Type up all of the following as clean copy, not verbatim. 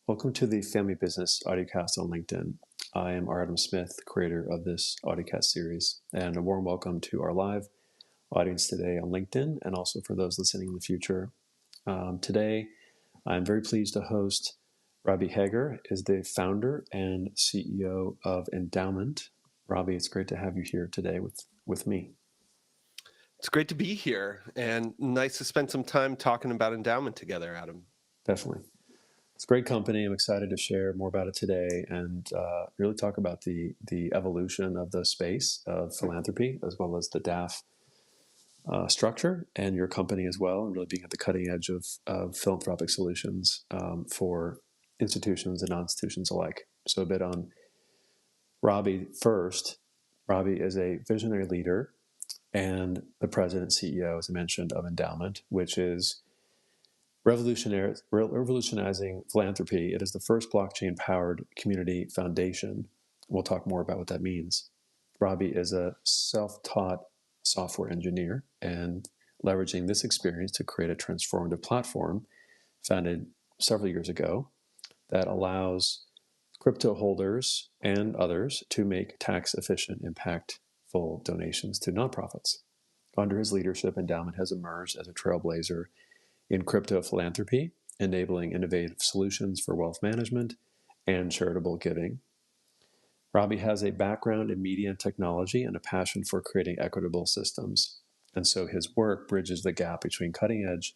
Welcome to the Family Business Audiocast on LinkedIn. I am Adam Smith, creator of this Audiocast series, and a warm welcome to our live audience today on LinkedIn and also for those listening in the future. Today, I'm very pleased to host Robbie Hager, is the founder and CEO of Endowment. Robbie, it's great to have you here today with me. It's great to be here and nice to spend some time talking about endowment together, Adam. Definitely. It's a great company. I'm excited to share more about it today and really talk about the evolution of the space of philanthropy as well as the DAF structure and your company as well, and really being at the cutting edge of philanthropic solutions for institutions and non-institutions alike. So a bit on Robbie first. Robbie is a visionary leader and the president and CEO, as I mentioned, of Endowment, which is revolutionizing philanthropy. It is the first blockchain-powered community foundation. We'll talk more about what that means. Robbie is a self-taught software engineer and leveraging this experience to create a transformative platform founded several years ago that allows crypto holders and others to make tax-efficient, impactful donations to nonprofits. Under his leadership, Endowment has emerged as a trailblazer in crypto philanthropy, enabling innovative solutions for wealth management and charitable giving. Robbie has a background in media and technology and a passion for creating equitable systems. And so his work bridges the gap between cutting edge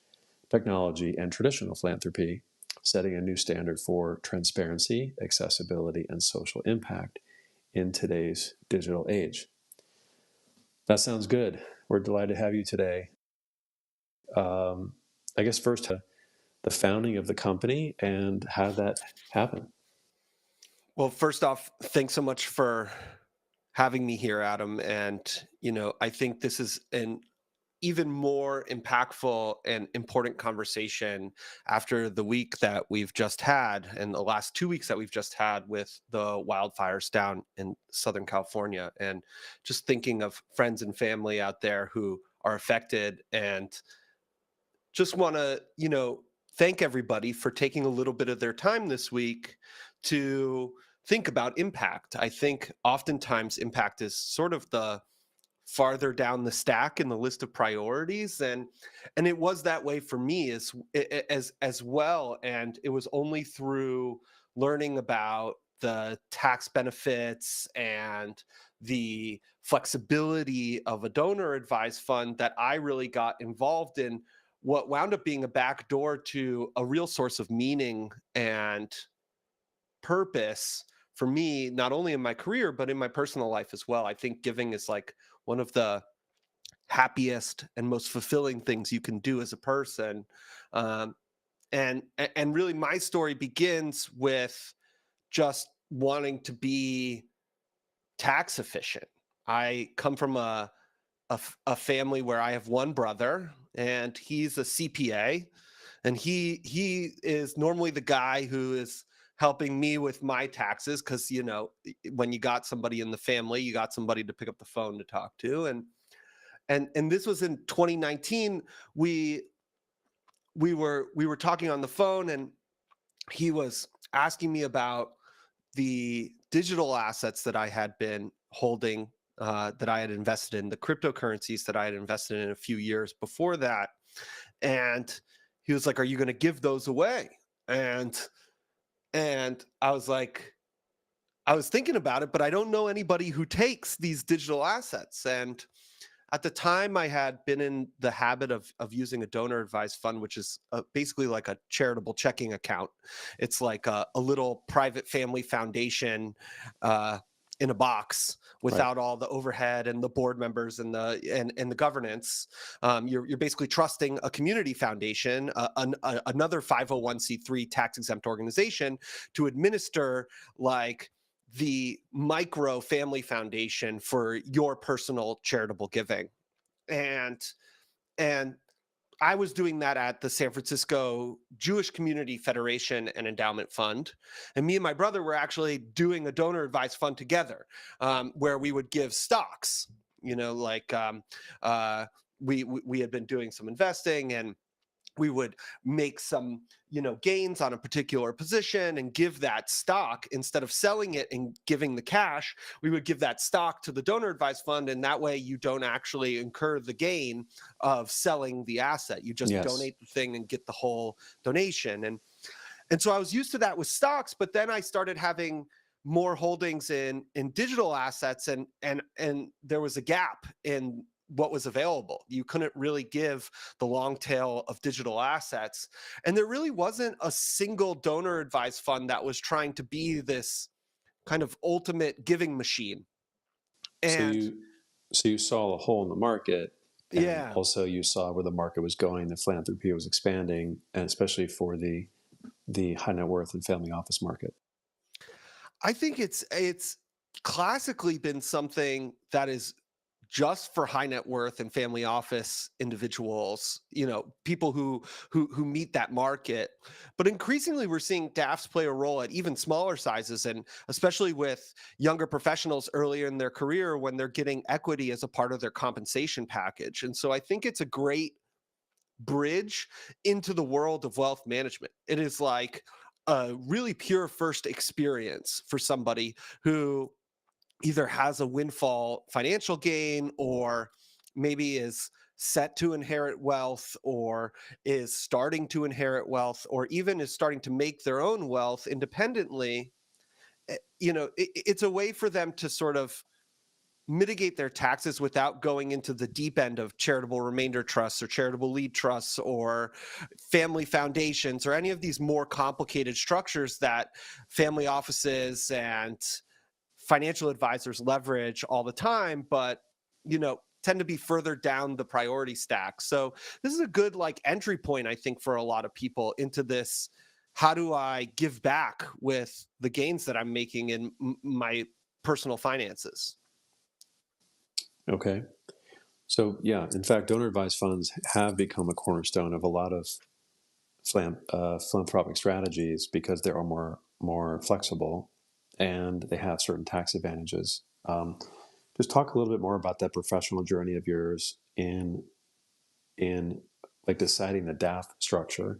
technology and traditional philanthropy, setting a new standard for transparency, accessibility, and social impact in today's digital age. That sounds good. We're delighted to have you today. I guess first, the founding of the company and how did that happen? Well, first off, thanks so much for having me here, Adam. And, I think this is an even more impactful and important conversation after the week that we've just had and the last 2 weeks that we've just had with the wildfires down in Southern California. And just thinking of friends and family out there who are affected and just want to, thank everybody for taking a little bit of their time this week to think about impact. I think oftentimes impact is sort of the farther down the stack in the list of priorities, and it was that way for me as well. And it was only through learning about the tax benefits and the flexibility of a donor advised fund that I really got involved in what wound up being a back door to a real source of meaning and purpose for me, not only in my career, but in my personal life as well. I think giving is like one of the happiest and most fulfilling things you can do as a person. Um, and really my story begins with just wanting to be tax efficient. I come from a family where I have one brother and he's a CPA, and he is normally the guy who is helping me with my taxes because when you got somebody in the family, you got somebody to pick up the phone to talk to. And this was in 2019. We were talking on the phone, and he was asking me about the digital assets that I had been holding, that I had invested in, the cryptocurrencies that I had invested in a few years before that. And he was like, "Are you going to give those away?" And I was like, I was thinking about it, but I don't know anybody who takes these digital assets. And at the time, I had been in the habit of using a donor advised fund, which is basically like a charitable checking account. It's like a little private family foundation uh, in a box Right. without all the overhead and the board members and the governance. You're basically trusting a community foundation, another 501c3 tax exempt organization, to administer like the micro family foundation for your personal charitable giving. And and I was doing that at the San Francisco Jewish Community Federation and Endowment Fund. And me and my brother were actually doing a donor advised fund together, where we would give stocks, like we had been doing some investing, and we would make some gains on a particular position and give that stock instead of selling it and giving the cash. We would give that stock to the donor advised fund, and that way you don't actually incur the gain of selling the asset. You just Yes. donate the thing and get the whole donation. And so I was used to that with stocks, but then I started having more holdings in digital assets, and there was a gap in what was available. You couldn't really give the long tail of digital assets, and there really wasn't a single donor advised fund that was trying to be this kind of ultimate giving machine. So And you saw a hole in the market, and yeah, also you saw where the market was going. The philanthropy was expanding, and especially for the high net worth and family office market. I think it's classically been something that is just for high net worth and family office individuals, people who meet that market. But increasingly we're seeing DAFs play a role at even smaller sizes, and especially with younger professionals earlier in their career when they're getting equity as a part of their compensation package. And so I think it's a great bridge into the world of wealth management. It is like a really pure first experience for somebody who either has a windfall financial gain, or maybe is set to inherit wealth, or is starting to inherit wealth, or even is starting to make their own wealth independently. It's a way for them to sort of mitigate their taxes without going into the deep end of charitable remainder trusts or charitable lead trusts or family foundations or any of these more complicated structures that family offices and financial advisors leverage all the time, but tend to be further down the priority stack. So this is a good entry point, I think, for a lot of people into this. How do I give back with the gains that I'm making in my personal finances? Okay. So yeah, in fact, donor advised funds have become a cornerstone of a lot of philanthropic strategies because they are more flexible and they have certain tax advantages. Just talk a little bit more about that professional journey of yours in like deciding the DAF structure,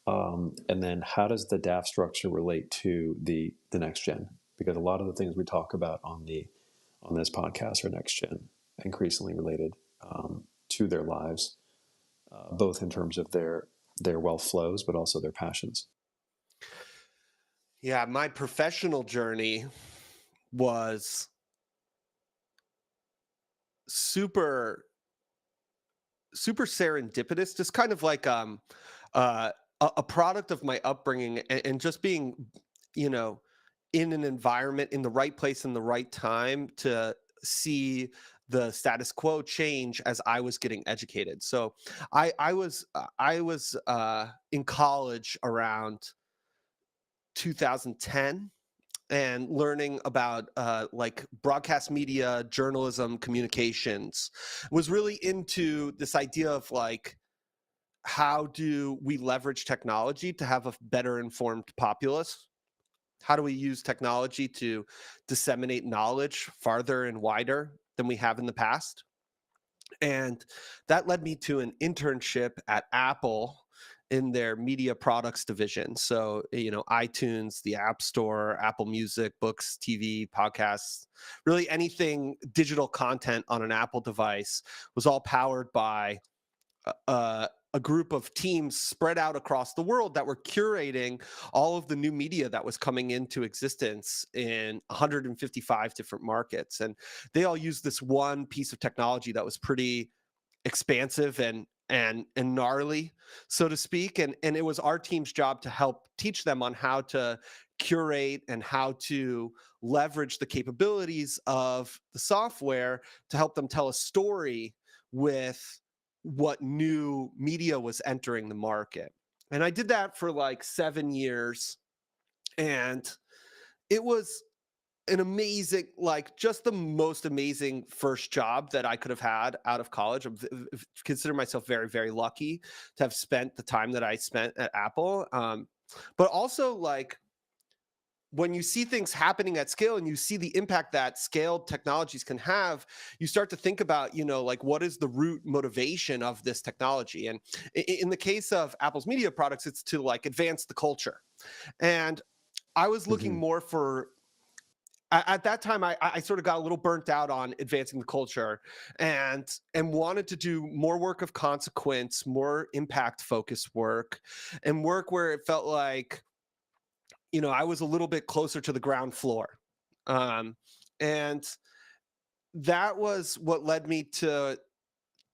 and then how does the DAF structure relate to the next gen? Because a lot of the things we talk about on this podcast are next gen, increasingly related to their lives, both in terms of their wealth flows, but also their passions. Yeah, my professional journey was super super serendipitous, just kind of like uh, a product of my upbringing, and just being, you know, in an environment in the right place in the right time to see the status quo change as I was getting educated. So I was in college around 2010 and learning about broadcast media, journalism, communications. Was really into this idea of how do we leverage technology to have a better informed populace? How do we use technology to disseminate knowledge farther and wider than we have in the past? And that led me to an internship at Apple in their media products division. So, iTunes, the App Store, Apple Music, books, TV, podcasts, really anything digital content on an Apple device was all powered by a group of teams spread out across the world that were curating all of the new media that was coming into existence in 155 different markets. And they all used this one piece of technology that was pretty expansive and gnarly, so to speak. And it was our team's job to help teach them on how to curate and how to leverage the capabilities of the software to help them tell a story with what new media was entering the market. And I did that for 7 years. And it was an amazing, just the most amazing first job that I could have had out of college. Consider myself very, very lucky to have spent the time that I spent at Apple. But also when you see things happening at scale and you see the impact that scaled technologies can have, you start to think about, like, what is the root motivation of this technology? And in the case of Apple's media products, it's to like advance the culture. And I was looking Hmm. more for, at that time, I sort of got a little burnt out on advancing the culture, and wanted to do more work of consequence, more impact focused work, and work where it felt like, I was a little bit closer to the ground floor. And that was what led me to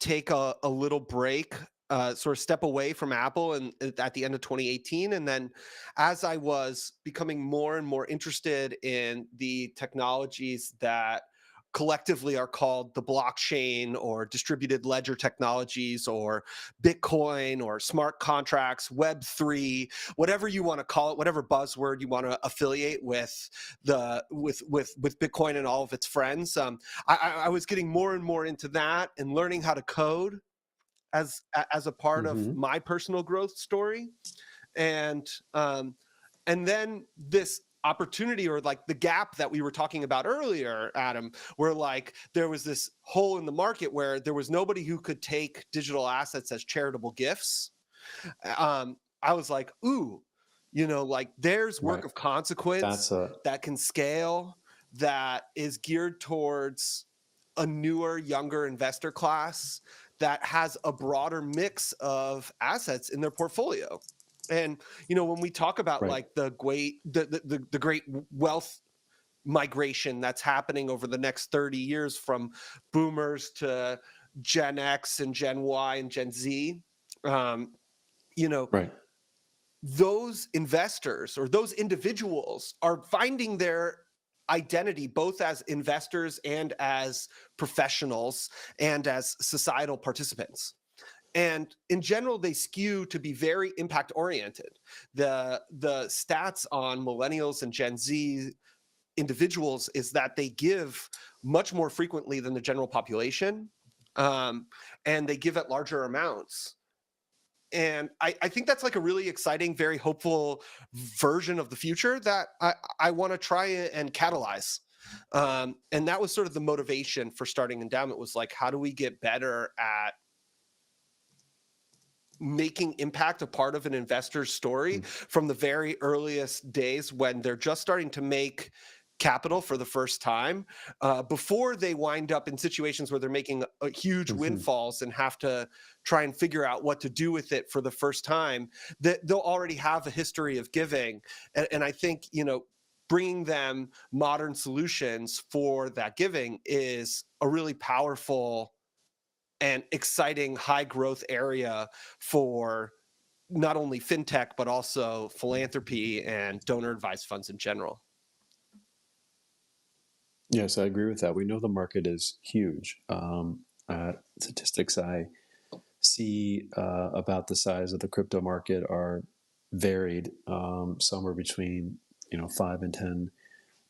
take a little break, sort of step away from Apple, and at the end of 2018. And then, as I was becoming more and more interested in the technologies that collectively are called the blockchain or distributed ledger technologies or Bitcoin or smart contracts, Web3, whatever you want to call it, whatever buzzword you want to affiliate with with Bitcoin and all of its friends. I was getting more and more into that and learning how to code as a part of Hmm. my personal growth story. And um, and then this opportunity, or like the gap that we were talking about earlier, Adam, where like there was this hole in the market where there was nobody who could take digital assets as charitable gifts. I was like, ooh, like there's work Right. of consequence That's a that can scale, that is geared towards a newer, younger investor class that has a broader mix of assets in their portfolio. And when we talk about right. like the great wealth migration that's happening over the next 30 years, from boomers to Gen X and Gen Y and Gen Z, um, you know, Right. those investors or those individuals are finding their identity both as investors and as professionals and as societal participants. And in general, they skew to be very impact oriented. The stats on millennials and Gen Z individuals is that they give much more frequently than the general population, um, and they give at larger amounts. And I think that's like a really exciting, very hopeful version of the future that I want to try and catalyze. And that was sort of the motivation for starting Endowment, was like, how do we get better at making impact a part of an investor's story from the very earliest days when they're just starting to make capital for the first time, before they wind up in situations where they're making huge Mm-hmm. windfalls and have to try and figure out what to do with it for the first time. That they'll already have a history of giving. And I think, bringing them modern solutions for that giving is a really powerful and exciting high growth area for not only fintech but also philanthropy and donor advised funds in general. Yes, I agree with that. We know the market is huge. Statistics I see about the size of the crypto market are varied, somewhere between 5 and $10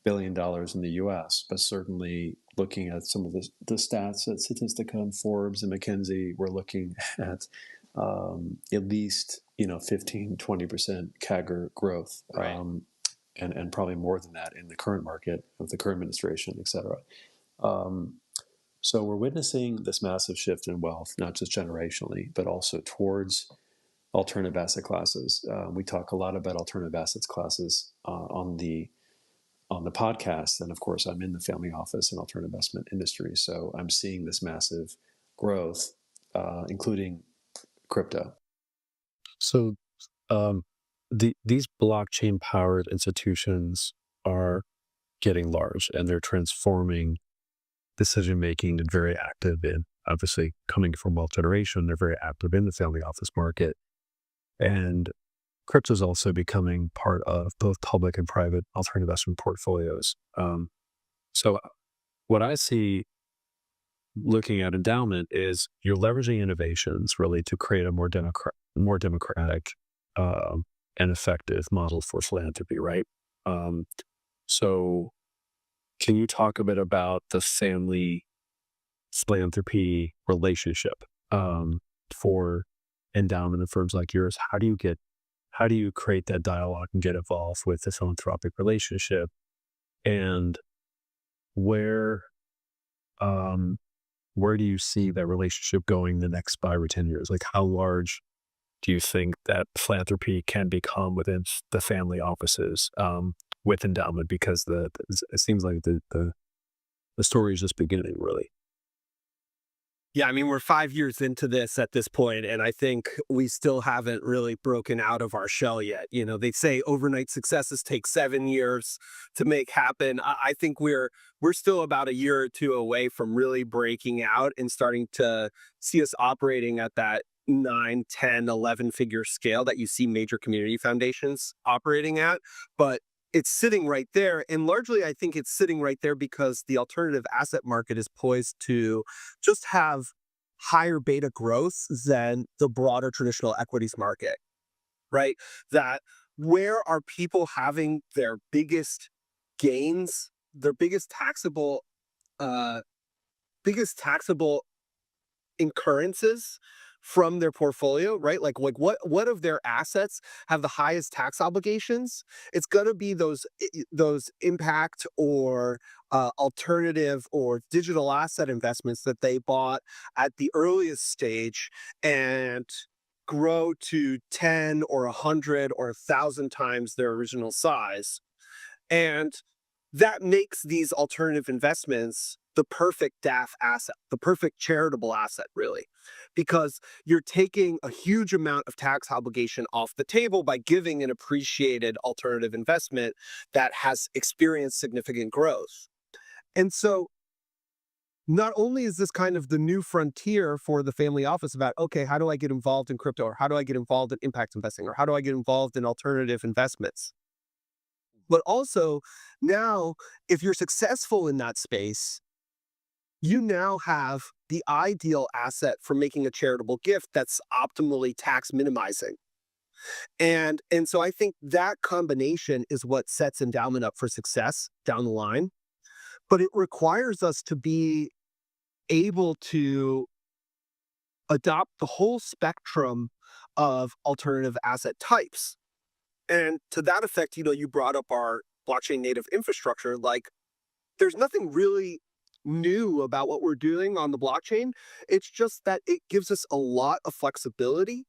billion in the U.S. But certainly, looking at some of the stats at Statistica and Forbes and McKinsey, we're looking at at least 15-20% CAGR growth, Right. and probably more than that in the current market of the current administration, et cetera. Um, so we're witnessing this massive shift in wealth, not just generationally, but also towards alternative asset classes. We talk a lot about alternative assets classes on the podcast, and of course, I'm in the family office and alternative investment industry, so I'm seeing this massive growth, including crypto. So, these blockchain powered institutions are getting large and they're transforming decision making and very active in, obviously, coming from wealth generation. They're very active in the family office market. And crypto is also becoming part of both public and private alternative investment portfolios. So, what I see looking at endowment is you're leveraging innovations really to create a more democratic and effective model for philanthropy, right? Um, so, can you talk a bit about the family philanthropy relationship for endowment and firms like yours? how do you create that dialogue and get involved with the philanthropic relationship? And where um, where do you see that relationship going the next 5 or 10 years? Like, how large do you think that philanthropy can become within the family offices with endowment? Because it seems like the story is just beginning, really. Yeah, I mean, we're 5 years into this at this point, and I think we still haven't really broken out of our shell yet. They say overnight successes take 7 years to make happen. I think we're still about a year or two away from really breaking out and starting to see us operating at that 9, 10, 11 figure scale that you see major community foundations operating at. But it's sitting right there. And largely, I think it's sitting right there because the alternative asset market is poised to just have higher beta growth than the broader traditional equities market, right? That where are people having their biggest gains, their uh, biggest taxable incurrences from their portfolio, right? Like what of their assets have the highest tax obligations? It's going to be those impact or alternative or digital asset investments that they bought at the earliest stage and grow to 10 or 100 or 1,000 times their original size. And that makes these alternative investments the perfect DAF asset, the perfect charitable asset, really, because you're taking a huge amount of tax obligation off the table by giving an appreciated alternative investment that has experienced significant growth. And so, not only is this kind of the new frontier for the family office about, okay, how do I get involved in crypto, or how do I get involved in impact investing, or how do I get involved in alternative investments? But also, now, if you're successful in that space, you now have the ideal asset for making a charitable gift that's optimally tax minimizing. And so I think that combination is what sets endowment up for success down the line. But it requires us to be able to adopt the whole spectrum of alternative asset types. And to that effect, you brought up our blockchain native infrastructure. Like, there's nothing really new about what we're doing on the blockchain. It's just that it gives us a lot of flexibility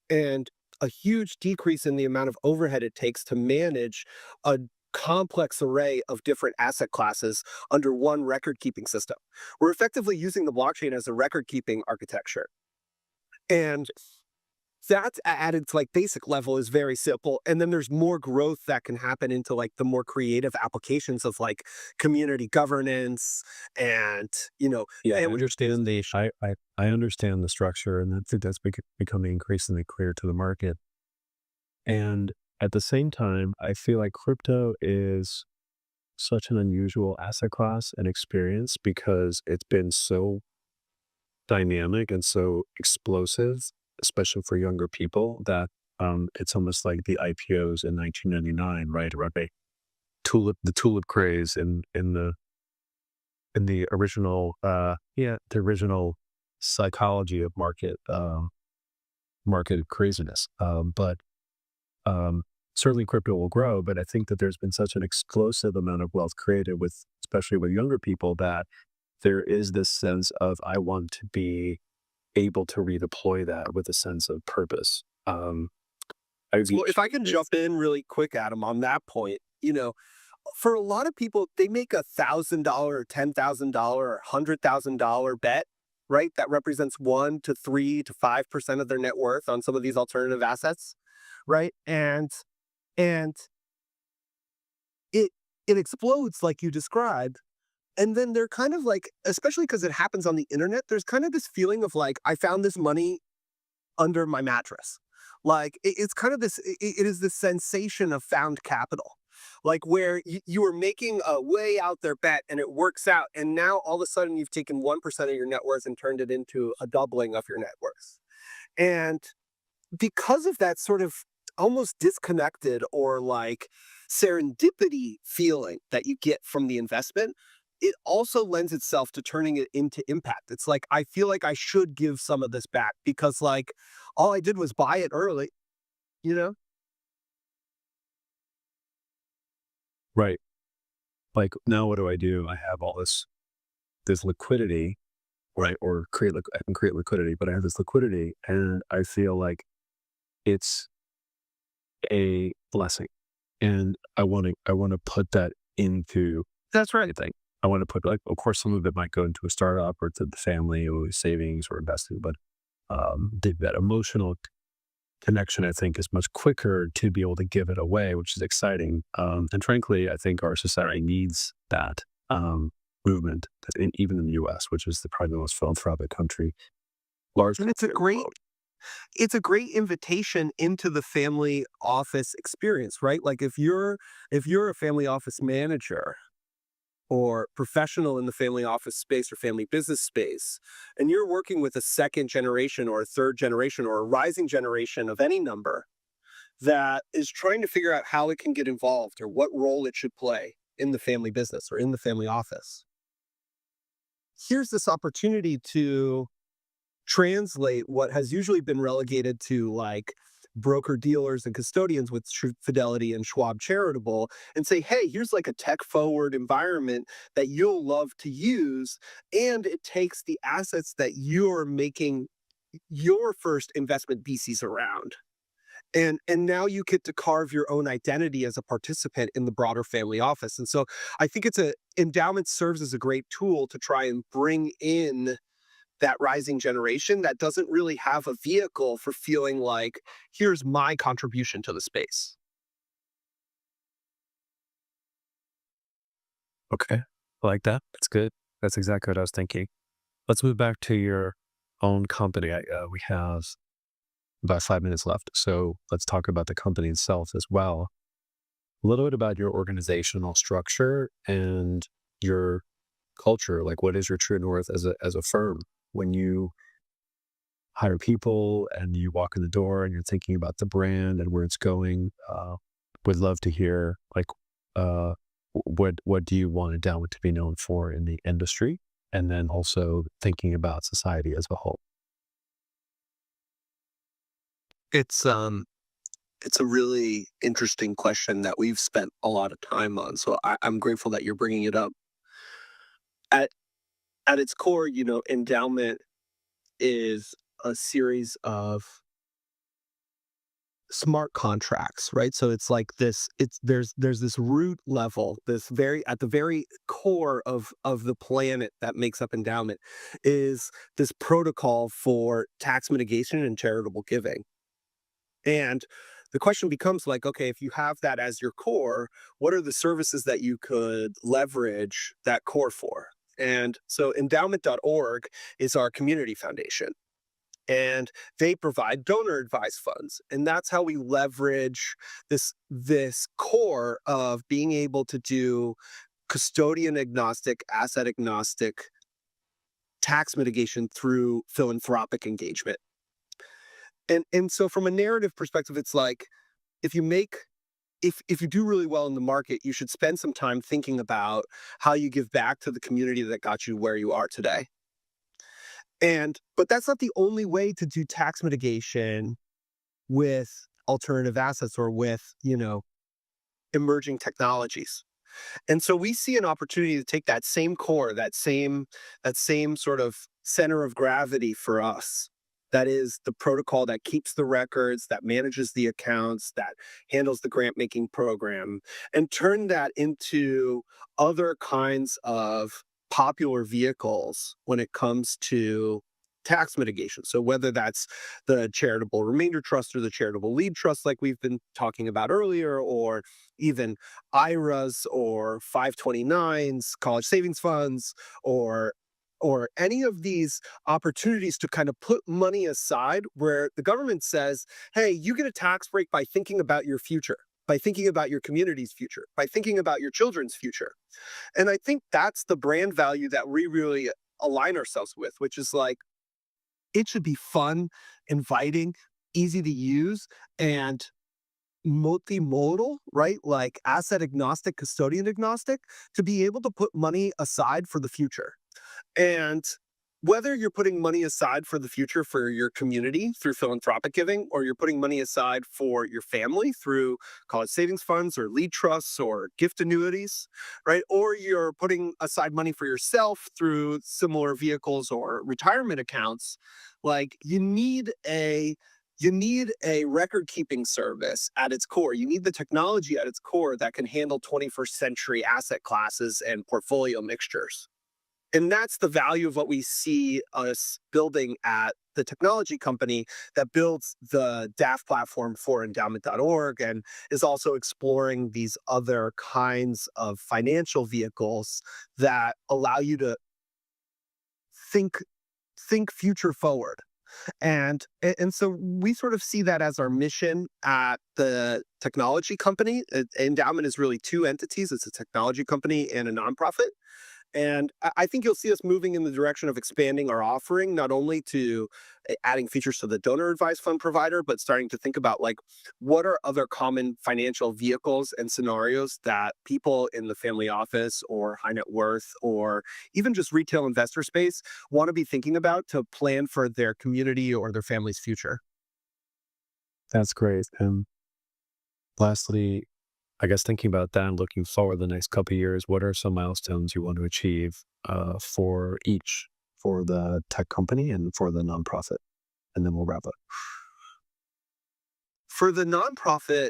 and a huge decrease in the amount of overhead it takes to manage a complex array of different asset classes under one record keeping system. We're effectively using the blockchain as a record keeping architecture. And that at its like basic level is very simple, and then there's more growth that can happen into like the more creative applications of like community governance and Yeah, and I understand the structure, and I think that's becoming increasingly clear to the market. And at the same time, I feel like crypto is such an unusual asset class and experience because it's been so dynamic and so explosive, especially for younger people, that it's almost like the IPOs in 1999, right? Around the tulip craze in the original the original psychology of market craziness. But certainly crypto will grow, but I think that there's been such an explosive amount of wealth created with, especially with younger people, that there is this sense of, I want to be able to redeploy that with a sense of purpose. I would be so if I can jump in really quick, Adam, on that point, for a lot of people, they make $1,000 or $10,000 or $100,000 bet, right? That represents 1 to 3 to 5% of their net worth on some of these alternative assets, right? And it it explodes like you described. And then they're kind of like, especially because it happens on the internet, there's kind of this feeling of like, I found this money under my mattress. Like it's kind of this, it is this sensation of found capital, like where you are making a way out there bet and it works out. And now all of a sudden you've taken 1% of your net worth and turned it into a doubling of your net worth. And because of that sort of almost disconnected or like serendipity feeling that you get from the investment, it also lends itself to turning it into impact. It's like, I feel like I should give some of this back because, like, all I did was buy it early, you know? Right. Like, now what do? I have all this liquidity, right? Or I can create liquidity, but I have this liquidity, and I feel like it's a blessing, and I want to put that into that's right thing. I want to put, like, of course, some of it might go into a startup or to the family or savings or investing, but that emotional connection, I think, is much quicker to be able to give it away, which is exciting. And frankly, I think our society needs that movement, even in the U.S., which is probably the most philanthropic country, And largely it's a in the great world. it's a great invitation into the family office experience, right? Like if you're a family office manager or professional in the family office space or family business space, and you're working with a second generation or a third generation or a rising generation of any number that is trying to figure out how it can get involved or what role it should play in the family business or in the family office. Here's this opportunity to translate what has usually been relegated to like broker dealers and custodians with Fidelity and Schwab Charitable and say, hey, here's like a tech forward environment that you'll love to use. And it takes the assets that you're making your first investment theses around. And now you get to carve your own identity as a participant in the broader family office. And so I think it's a endowment serves as a great tool to try and bring in that rising generation that doesn't really have a vehicle for feeling like, here's my contribution to the space. Okay, I like that. That's good. That's exactly what I was thinking. Let's move back to your own company. We have about 5 minutes left, so let's talk about the company itself as well. A little bit about your organizational structure and your culture. Like, what is your true north as a firm when you hire people and you walk in the door and you're thinking about the brand and where it's going? Would love to hear, like, uh, what do you want Endowment to be known for in the industry, and then also thinking about society as a whole. It's it's a really interesting question that we've spent a lot of time on. So I'm grateful that you're bringing it up. At at its core, endowment is a series of smart contracts, right? So it's like this, there's this root level, this very at the very core of the planet that makes up endowment is this protocol for tax mitigation and charitable giving. And the question becomes like, okay, if you have that as your core, what are the services that you could leverage that core for? And so endowment.org is our community foundation, and they provide donor advised funds, and that's how we leverage this core of being able to do custodian agnostic, asset agnostic tax mitigation through philanthropic engagement. And so from a narrative perspective, it's like if you make if you do really well in the market, you should spend some time thinking about how you give back to the community that got you where you are today. And but that's not the only way to do tax mitigation with alternative assets or with, emerging technologies. And so we see an opportunity to take that same core, that same sort of center of gravity for us. That is the protocol that keeps the records, that manages the accounts, that handles the grant making program, and turn that into other kinds of popular vehicles when it comes to tax mitigation. So whether that's the charitable remainder trust or the charitable lead trust, like we've been talking about earlier, or even IRAs or 529s, college savings funds, or any of these opportunities to kind of put money aside where the government says, hey, you get a tax break by thinking about your future, by thinking about your community's future, by thinking about your children's future. And I think that's the brand value that we really align ourselves with, which is like, it should be fun, inviting, easy to use, and multimodal, right? Like asset agnostic, custodian agnostic, to be able to put money aside for the future. And whether you're putting money aside for the future for your community through philanthropic giving, or you're putting money aside for your family through college savings funds or lead trusts or gift annuities, right? Or you're putting aside money for yourself through similar vehicles or retirement accounts, like you need a record keeping service at its core. You need the technology at its core that can handle 21st century asset classes and portfolio mixtures. And that's the value of what we see us building at the technology company that builds the DAF platform for endowment.org and is also exploring these other kinds of financial vehicles that allow you to think future forward. And so we sort of see that as our mission at the technology company. Endowment is really two entities. It's a technology company and a nonprofit. And I think you'll see us moving in the direction of expanding our offering, not only to adding features to the donor advised fund provider, but starting to think about like what are other common financial vehicles and scenarios that people in the family office or high net worth or even just retail investor space want to be thinking about to plan for their community or their family's future. That's great. And lastly, I guess thinking about that and looking forward the next couple of years, what are some milestones you want to achieve for each, for the tech company and for the nonprofit? And then we'll wrap up. For the nonprofit,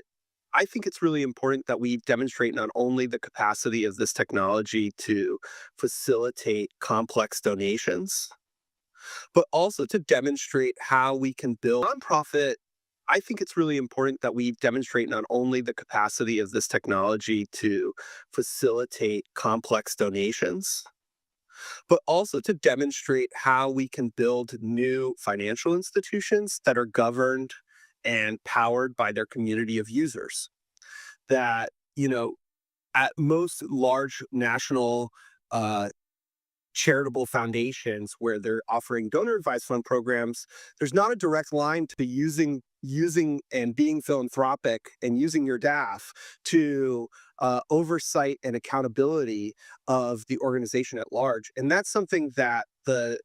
I think it's really important that we demonstrate not only the capacity of this technology to facilitate complex donations, but also to demonstrate how we can build nonprofit. I think it's really important that we demonstrate not only the capacity of this technology to facilitate complex donations, but also to demonstrate how we can build new financial institutions that are governed and powered by their community of users. That, at most large national uh, charitable foundations where they're offering donor advised fund programs, there's not a direct line to using and being philanthropic and using your DAF to oversight and accountability of the organization at large. And that's something that the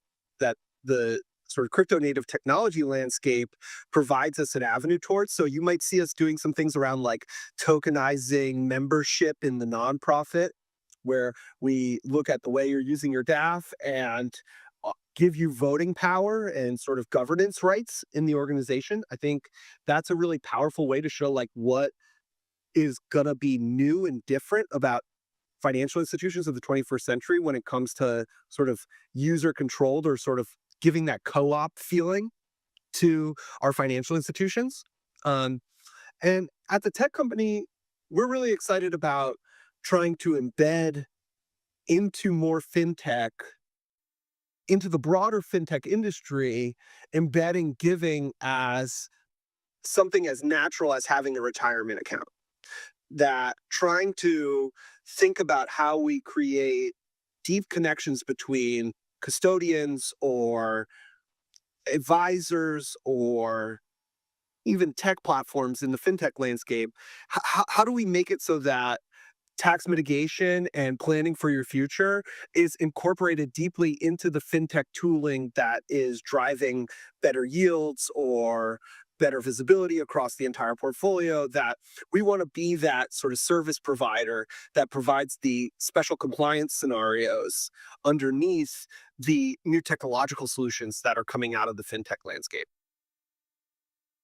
sort of crypto native technology landscape provides us an avenue towards. So you might see us doing some things around like tokenizing membership in the nonprofit, where we look at the way you're using your DAF and give you voting power and sort of governance rights in the organization. I think that's a really powerful way to show like what is going to be new and different about financial institutions of the 21st century when it comes to sort of user controlled or sort of giving that co-op feeling to our financial institutions. Um, and at the tech company, we're really excited about trying to embed into more fintech, into the broader fintech industry, embedding giving as something as natural as having a retirement account. That trying to think about how we create deep connections between custodians or advisors or even tech platforms in the fintech landscape. How do we make it so that tax mitigation and planning for your future is incorporated deeply into the fintech tooling that is driving better yields or better visibility across the entire portfolio? That we want to be that sort of service provider that provides the special compliance scenarios underneath the new technological solutions that are coming out of the fintech landscape.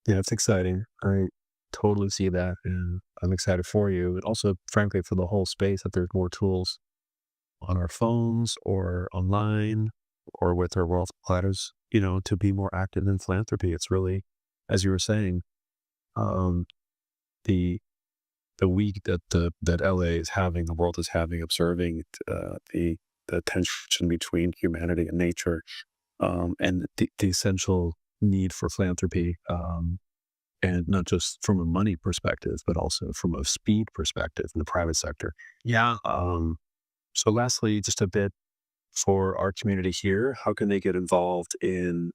Yeah, it's exciting. I totally see that. And I'm excited for you. And also, frankly, for the whole space that there's more tools on our phones or online or with our wealth platters, to be more active in philanthropy. It's really, as you were saying, um, the the week that LA is having, the world is having, observing the tension between humanity and nature, and the essential need for philanthropy, and not just from a money perspective, but also from a speed perspective in the private sector. Yeah. So, lastly, just a bit for our community here, how can they get involved in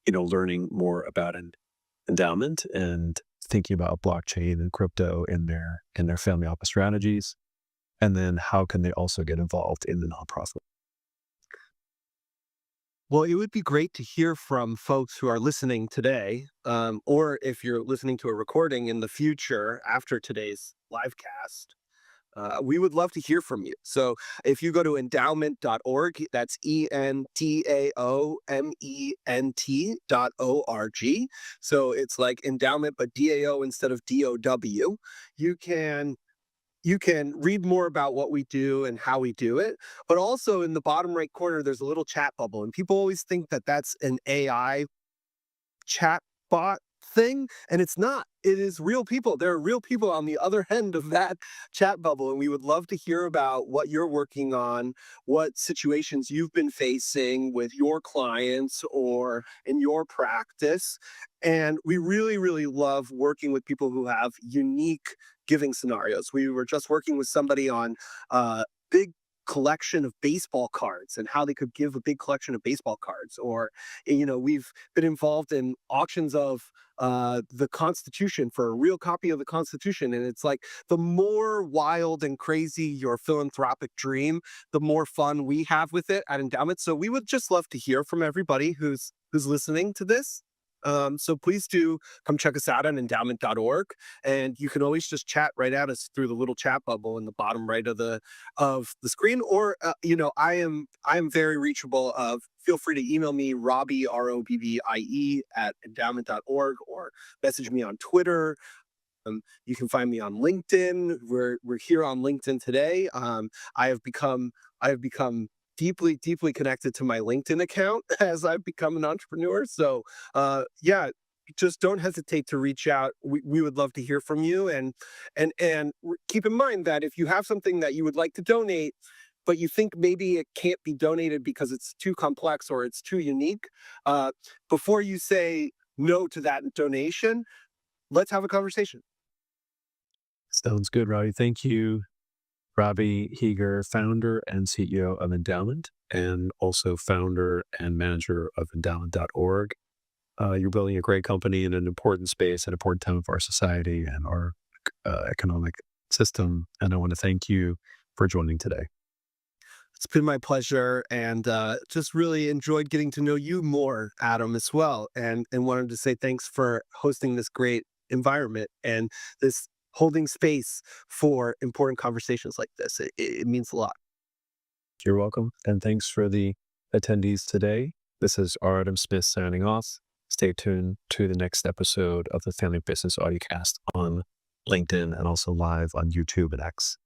learning more about an endowment and thinking about blockchain and crypto in their family office strategies? And then how can they also get involved in the nonprofit? Well, it would be great to hear from folks who are listening today, or if you're listening to a recording in the future after today's live cast. We would love to hear from you. So if you go to endowment.org, that's endaoment.org. So it's like endowment, but DAO instead of DOW. You can you can read more about what we do and how we do it. But also in the bottom right corner, there's a little chat bubble. And people always think that that's an AI chat bot thing, and it's not. It is real people. There are real people on the other end of that chat bubble, and we would love to hear about what you're working on, what situations you've been facing with your clients or in your practice. And we really, really love working with people who have unique giving scenarios. We were just working with somebody on big collection of baseball cards and how they could give a big collection of baseball cards, or we've been involved in auctions of the Constitution for a real copy of the Constitution. And it's like the more wild and crazy your philanthropic dream, the more fun we have with it at Endowment. So we would just love to hear from everybody who's listening to this. So please do come check us out on endowment.org, and you can always just chat right at us through the little chat bubble in the bottom right of the screen. Or I am very reachable. Feel free to email me, Robbie, ROBBIE at endowment.org, or message me on Twitter. You can find me on LinkedIn. We're here on LinkedIn today. I have become deeply connected to my LinkedIn account as I've become an entrepreneur. So yeah, just don't hesitate to reach out. We would love to hear from you, and keep in mind that if you have something that you would like to donate, but you think maybe it can't be donated because it's too complex or it's too unique, before you say no to that donation, let's have a conversation. Sounds good, Robbie. Thank you, Robbie Heeger, founder and CEO of Endowment, and also founder and manager of endowment.org. You're building a great company in an important space, an important time of our society and our economic system. And I want to thank you for joining today. It's been my pleasure, and just really enjoyed getting to know you more, Adam, as well. And wanted to say thanks for hosting this great environment and this holding space for important conversations like this. It means a lot. You're welcome. And thanks for the attendees today. This is R. Adam Smith signing off. Stay tuned to the next episode of the Family Business Audiocast on LinkedIn and also live on YouTube and X.